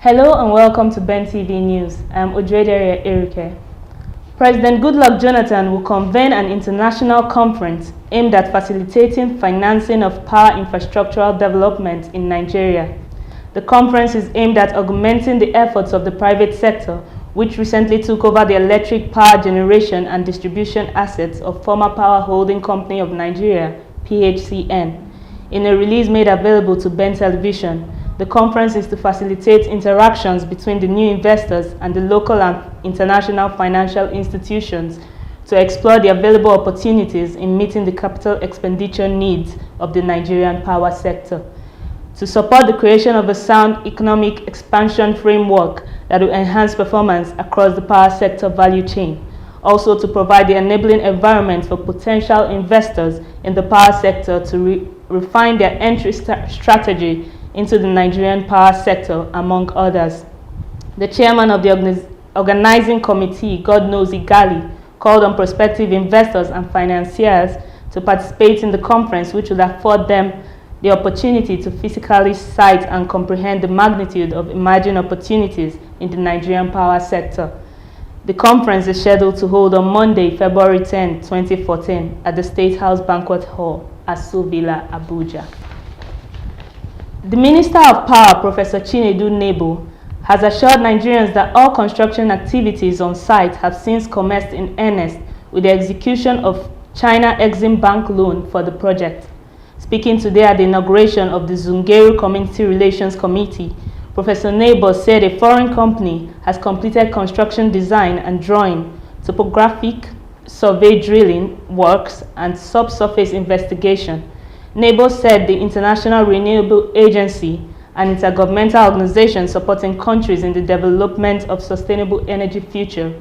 Hello and welcome to Ben TV News. I'm Odredere Erike. President Goodluck Jonathan will convene an international conference aimed at facilitating financing of power infrastructural development in Nigeria. The conference is aimed at augmenting the efforts of the private sector, which recently took over the electric power generation and distribution assets of former Power Holding Company of Nigeria, PHCN. In a release made available to Ben Television, the conference is to facilitate interactions between the new investors and the local and international financial institutions to explore the available opportunities in meeting the capital expenditure needs of the Nigerian power sector, to support the creation of a sound economic expansion framework that will enhance performance across the power sector value chain, also to provide the enabling environment for potential investors in the power sector to refine their entry strategy into the Nigerian power sector, among others. The chairman of the organizing committee, Godnozi Gali, called on prospective investors and financiers to participate in the conference, which will afford them the opportunity to physically sight and comprehend the magnitude of emerging opportunities in the Nigerian power sector. The conference is scheduled to hold on Monday, February 10, 2014, at the State House Banquet Hall, Aso Villa, Abuja. The Minister of Power, Professor Chinedu Nebo, has assured Nigerians that all construction activities on site have since commenced in earnest with the execution of China Exim Bank loan for the project. Speaking today at the inauguration of the Zungeru Community Relations Committee, Professor Nebo said a foreign company has completed construction design and drawing, topographic survey drilling works, and subsurface investigation. Nebo said the International Renewable Agency, an intergovernmental organization supporting countries in the development of sustainable energy future,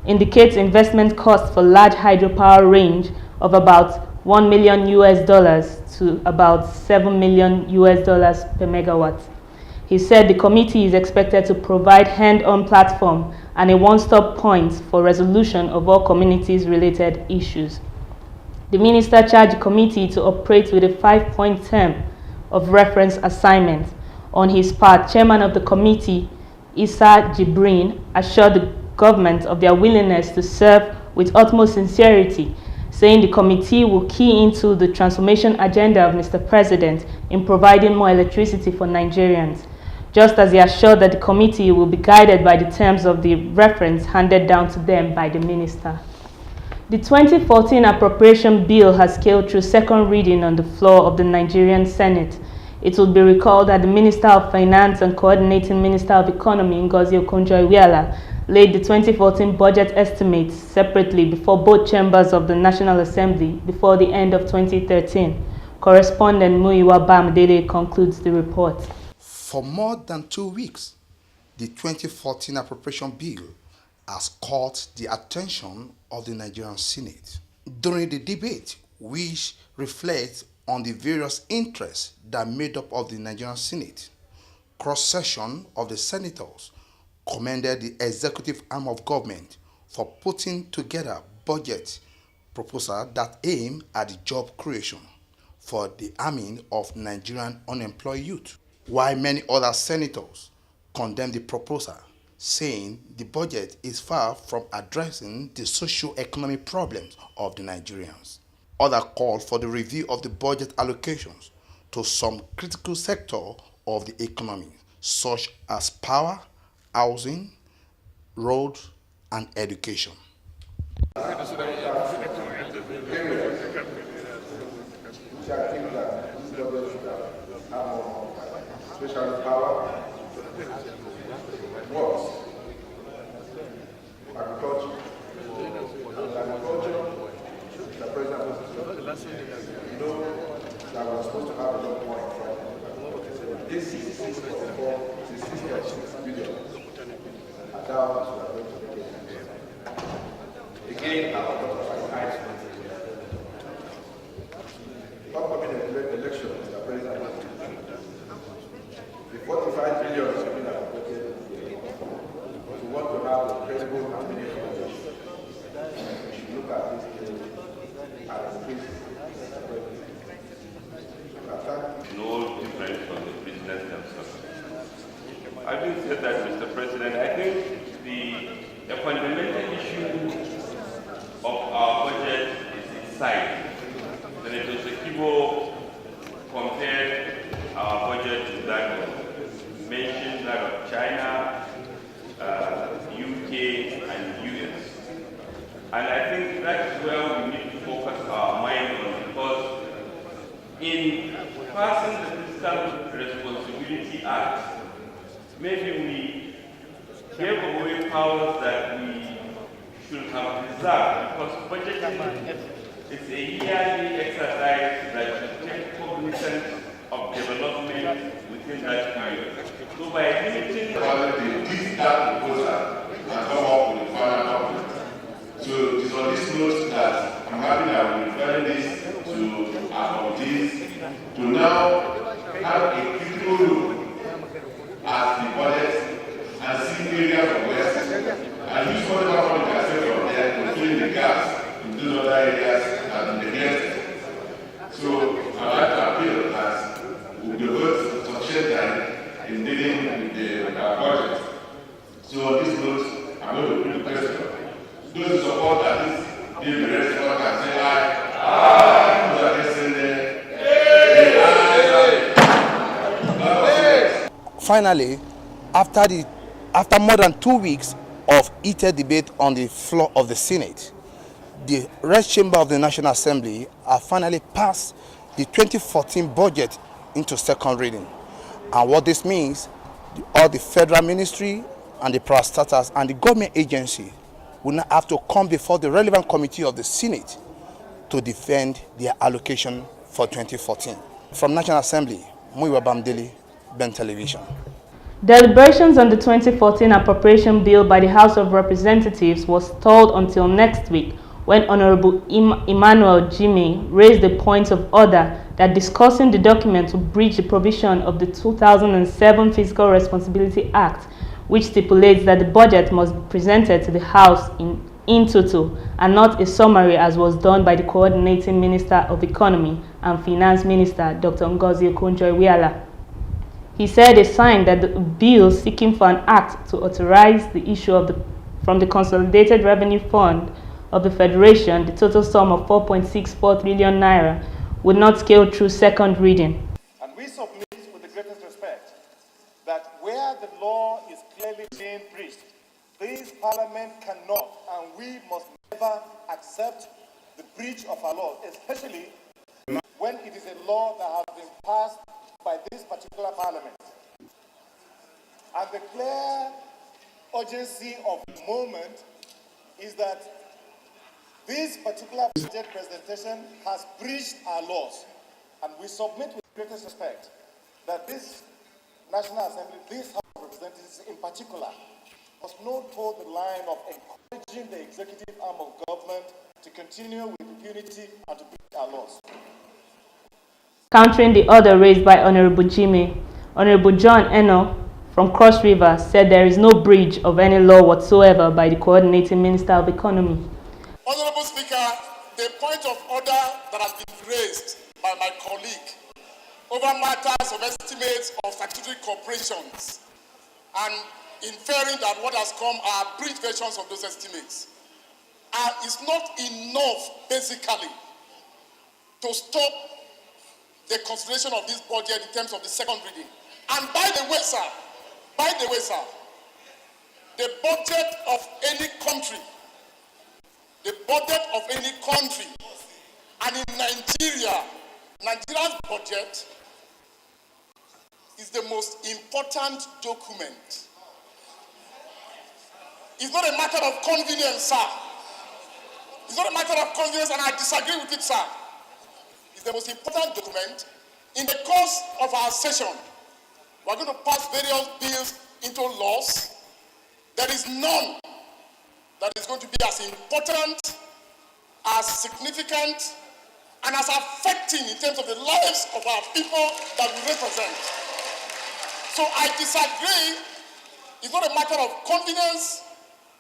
indicates investment cost for large hydropower range of about $1 million to about $7 million per megawatt. He said the committee is expected to provide hand-on platform and a one-stop point for resolution of all communities-related issues. The minister charged the committee to operate with a 5-point term of reference assignment. On his part, chairman of the committee, Issa Jibrin, assured the government of their willingness to serve with utmost sincerity, saying the committee will key into the transformation agenda of Mr. President in providing more electricity for Nigerians, just as he assured that the committee will be guided by the terms of the reference handed down to them by the minister. The 2014 appropriation bill has scaled through second reading on the floor of the Nigerian Senate. It will be recalled that the Minister of Finance and Coordinating Minister of Economy, Ngozi Okonjo-Iweala, laid the 2014 budget estimates separately before both chambers of the National Assembly before the end of 2013. Correspondent Muyiwa Bamidele concludes the report. For more than 2 weeks, the 2014 appropriation bill has caught the attention of the Nigerian Senate. During the debate, which reflects on the various interests that made up of the Nigerian Senate, cross-section of the senators commended the executive arm of government for putting together budget proposals that aim at the job creation for the arming of Nigerian unemployed youth, while many other senators condemned the proposal, saying the budget is far from addressing the socio-economic problems of the Nigerians. Others called for the review of the budget allocations to some critical sector of the economy, such as power, housing, roads, and education. Especially power, works, agriculture, the president, you know that we're supposed to have a lot more in front. This is 6.6 billion. And that was what we're going to make. Again, our upcoming election, Mr. President, the 45 billion is being allocated. We want to have a credible and meaningful election. We should look at this as a case. No difference from the business themselves. Having said that, Mr. President, I think the fundamental issue of our budget is its size. Senator Sekibo compared our budget to that of, mentioned that of China, UK, and US. And I think that's where we need to focus our mind on, because in passing the Fiscal Responsibility Act, maybe we gave away powers that we should have reserved, because budgeting is a yearly exercise that should take cognizance of development within that period. So by limiting they did that proposal and come up with the final document. So it's on this note that I'm happy that we're referring this to our committees to now have a critical look at the budget and see areas of waste and use whatever money we can save from there to fill in the gaps in those other areas that are neglected. So I'd like to appeal that we devote sufficient time in dealing with the budget. So on this note, I'm going to put the question. Those who support that this bill be read can say aye. Aye. Those are just saying Finally, after more than 2 weeks of heated debate on the floor of the Senate, the Red Chamber of the National Assembly have finally passed the 2014 budget into second reading. And what this means, all the federal ministry and the parastatals and the government agency will now have to come before the relevant committee of the Senate to defend their allocation for 2014. From National Assembly, Muyiwa Bamdele, Ben Television. Deliberations on the 2014 appropriation bill by the House of Representatives was stalled until next week when Honorable Emmanuel Jimmy raised the point of order that discussing the document would breach the provision of the 2007 Fiscal Responsibility Act, which stipulates that the budget must be presented to the House in total and not a summary as was done by the Coordinating Minister of Economy and Finance Minister, Dr. Ngozi Okonjo-Iweala. He said a sign that the bill seeking for an act to authorize the issue from the Consolidated Revenue Fund of the Federation, the total sum of 4.64 trillion naira, would not scale through second reading. And we submit with the greatest respect that where the law is clearly being breached, this Parliament cannot and we must never accept the breach of our law, especially when it is a law that has been passed by this particular Parliament. And the clear urgency of the moment is that this particular budget presentation has breached our laws. And we submit with greatest respect that this National Assembly, this House of Representatives in particular, must not hold the line of encouraging the executive arm of government to continue with impunity and to breach our laws. Countering the order raised by Honorable Jimmy, Honorable John Eno from Cross River said there is no breach of any law whatsoever by the Coordinating Minister of Economy. Honorable Speaker, the point of order that has been raised by my colleague over matters of estimates of statutory corporations and inferring that what has come are breach versions of those estimates is not enough, basically, to stop the consideration of this budget in terms of the second reading. And by the way, sir, the budget of any country, and in Nigeria's budget is the most important document. It's not a matter of convenience, sir. It's not a matter of convenience, and I disagree with it, sir. It's the most important document. In the course of our session, we're going to pass various bills into laws. There is none that is going to be as important, as significant, and as affecting in terms of the lives of our people that we represent. So I disagree. It's not a matter of convenience,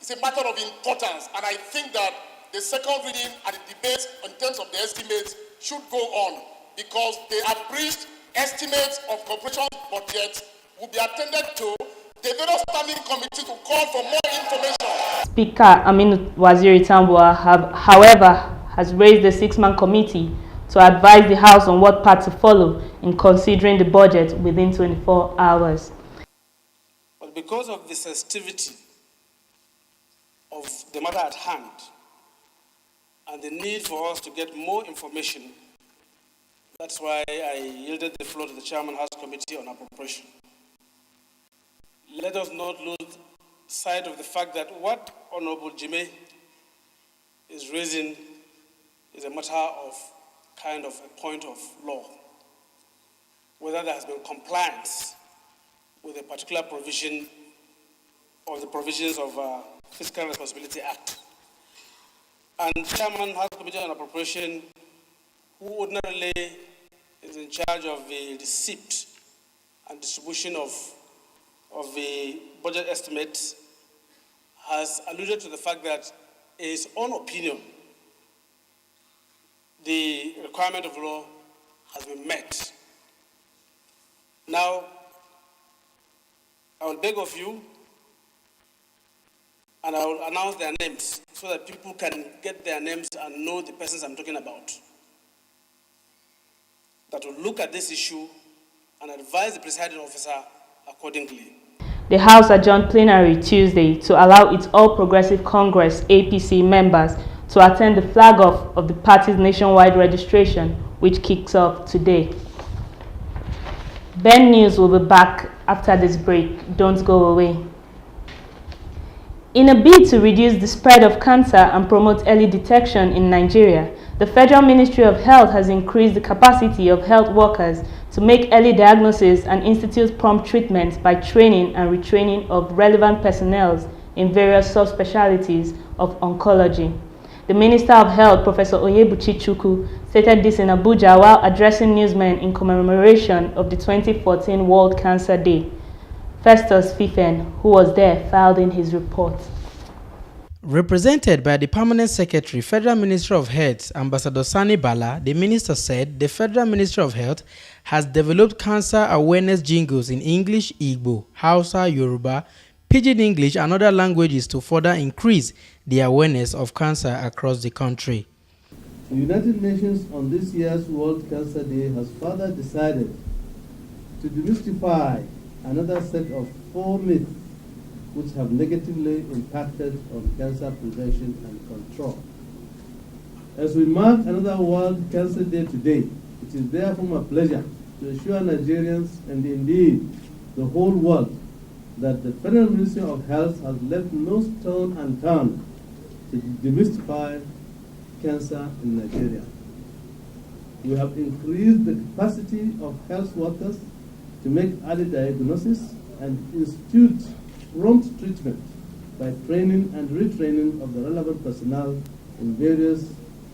it's a matter of importance. And I think that the second reading and the debate in terms of the estimates should go on, because they have breached estimates of corporation budgets will be attended to the various standing committee to call for more information. Speaker Aminu Waziri Tambuwal, however, has raised the six-man committee to advise the House on what path to follow in considering the budget within 24 hours. But because of the sensitivity of the matter at hand and the need for us to get more information, that's why I yielded the floor to the Chairman House Committee on Appropriation. Let us not lose sight of the fact that what Honorable Jime is raising is a matter of kind of a point of law, whether there has been compliance with a particular provision or the provisions of Fiscal Responsibility Act. And Chairman House Committee on Appropriation, who ordinarily is in charge of the receipt and distribution of the budget estimates, has alluded to the fact that in his own opinion, the requirement of law has been met. Now, I will beg of you, and I will announce their names so that people can get their names and know the persons I'm talking about, that will look at this issue and advise the presiding officer accordingly. The House adjourned plenary Tuesday to allow its All Progressive Congress APC members to attend the flag-off of the party's nationwide registration, which kicks off today. Ben News will be back after this break. Don't go away. In a bid to reduce the spread of cancer and promote early detection in Nigeria, the Federal Ministry of Health has increased the capacity of health workers to make early diagnosis and institute prompt treatment by training and retraining of relevant personnel in various subspecialties of oncology. The Minister of Health, Professor Onyebuchi Chukwu, stated this in Abuja while addressing newsmen in commemoration of the 2014 World Cancer Day. Festus Fifen, who was there, filed in his report. Represented by the Permanent Secretary, Federal Ministry of Health, Ambassador Sani Bala, the minister said the Federal Ministry of Health has developed cancer awareness jingles in English, Igbo, Hausa, Yoruba, Pidgin English, and other languages to further increase the awareness of cancer across the country. The United Nations on this year's World Cancer Day has further decided to demystify another set of 4 myths which have negatively impacted on cancer prevention and control. As we mark another World Cancer Day today, it is therefore my pleasure to assure Nigerians and indeed the whole world that the Federal Ministry of Health has left no stone unturned to demystify cancer in Nigeria. We have increased the capacity of health workers to make early diagnosis and institute prompt treatment by training and retraining of the relevant personnel in various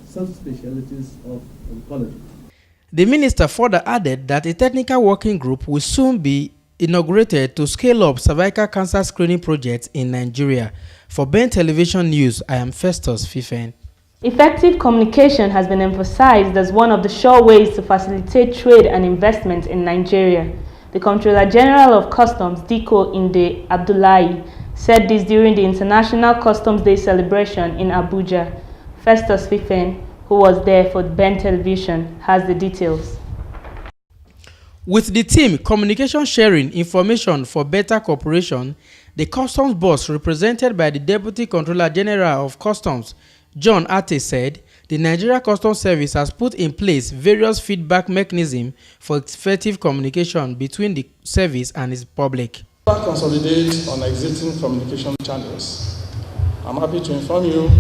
subspecialties of oncology. The minister further added that a technical working group will soon be inaugurated to scale up cervical cancer screening projects in Nigeria. For Ben Television News, I am Festus Fifen. Effective communication has been emphasized as one of the sure ways to facilitate trade and investment in Nigeria. The Comptroller General of Customs, Diko Inde Abdullahi, said this during the International Customs Day celebration in Abuja. Festus Fifen, who was there for Ben Television, has the details. With the team Communication Sharing Information for Better Cooperation, the Customs Boss, represented by the Deputy Comptroller General of Customs, John Ate, said the Nigeria Customs Service has put in place various feedback mechanisms for effective communication between the service and its public. Consolidate on existing communication channels. I'm happy to inform you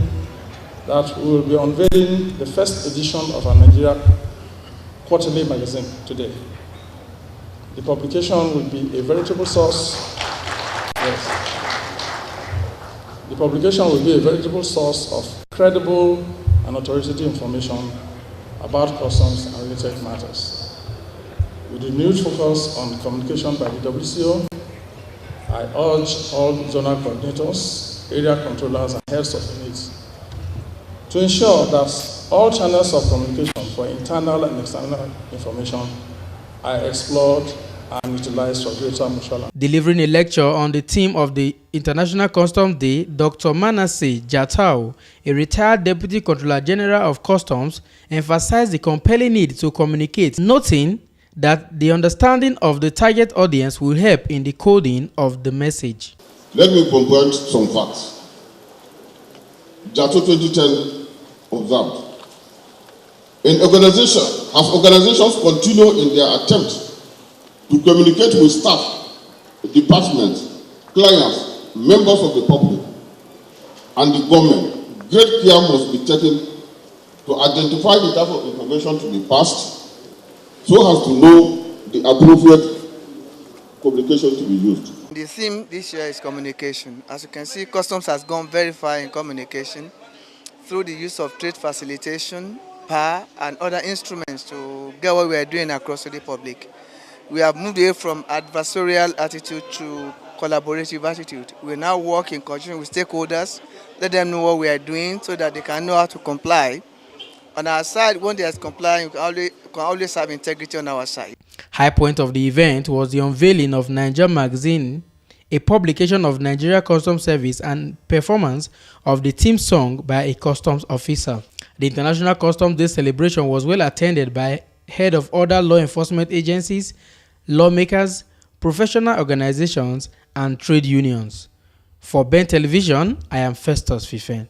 that we will be unveiling the first edition of our Nigeria Quarterly magazine today. The publication will be a veritable source. Yes. The publication will be a veritable source of credible and authoritative information about customs and related matters. With renewed focus on communication by the WCO, I urge all zonal coordinators, area controllers, and heads of units to ensure that all channels of communication for internal and external information are explored and utilized for greater mutual. Delivering a lecture on the theme of the International Customs Day, Dr. Manasseh Jatau, a retired Deputy Controller General of Customs, emphasized the compelling need to communicate, noting that the understanding of the target audience will help in the coding of the message. Let me point some facts. Jatau 2010 observed. As organizations continue in their attempt to communicate with staff, departments, clients, members of the public, and the government, great care must be taken to identify the type of information to be passed so as to know the appropriate communication to be used. The theme this year is communication. As you can see, Customs has gone very far in communication through the use of trade facilitation, PAR, and other instruments to get what we are doing across the public. We have moved away from adversarial attitude to collaborative attitude. We now work in conjunction with stakeholders, let them know what we are doing so that they can know how to comply. On our side, when they are complying, we can always have integrity on our side. High point of the event was the unveiling of Niger Magazine, a publication of Nigeria Customs Service, and performance of the theme song by a customs officer. The International Customs Day celebration was well attended by head of other law enforcement agencies, lawmakers, professional organizations, and trade unions. For Ben Television, I am Festus Fifen.